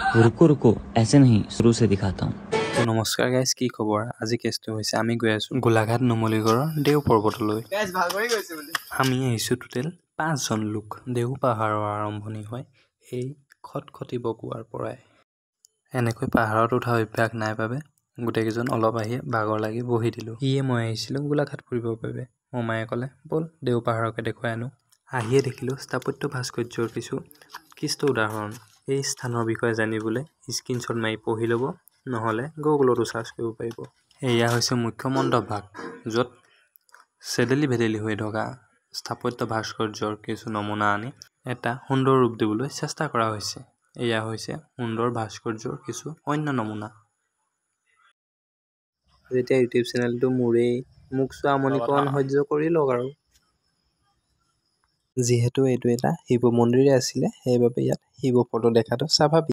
रुको रुको ऐसे नहीं शुरू से दिखाता हूँ। তো নমস্কাৰ গাইজ, কি খবৰ? আজি কেছটো হৈছে আমি গৈ আছোঁ গোলাঘাট নুমলীগড়ৰ দেও পৰ্বতলৈ। আমি আহিছোঁ টোটেল 5জন লোক। দেও পাহাৰৰ আৰম্ভণি হয় এই খটখটি বগুৱাৰ পৰাই। এনেকৈ পাহাৰত উঠা অভ্যাস নাই বাবে গোটেইকেইজন অলপ আহি ভাগৰ লাগি বহি দিলোঁ। ইয়ে মই আহিছিলোঁ গোলাঘাট ফুৰিবৰ বাবে। মোমায়ে ক'লে ব'ল দেও পাহাৰকে দেখুৱাই আনো। আহিয়ে দেখিলোঁ স্থাপত্য ভাস্কৰ্যৰ কিছু উৎকৃষ্ট উদাহৰণ। এই স্থানৰ বিষয়ে জানিবলৈ স্ক্ৰীনশ্বট মাৰি পঢ়ি ল'ব, নহ'লে গুগলতো চাৰ্চ কৰিব পাৰিব। এয়া হৈছে মুখ্য মণ্ডপ ভাগ, য'ত চেদেলি ভেদেলি হৈ থকা স্থাপত্য ভাস্কৰ্যৰ কিছু নমুনা আনি এটা সুন্দৰ ৰূপ দিবলৈ চেষ্টা কৰা হৈছে। এয়া হৈছে সুন্দৰ ভাস্কৰ্যৰ কিছু অন্য নমুনা। যেতিয়া ইউটিউব চেনেলটো মোৰেই, মোক চোৱা আমনিকৰণ সহ্য কৰি লওক আৰু। যিহেতু এইটো এটা শিৱ মন্দিৰে আছিলে, সেইবাবে ইয়াত শিৱ ফটো দেখাটো স্বাভাৱিক।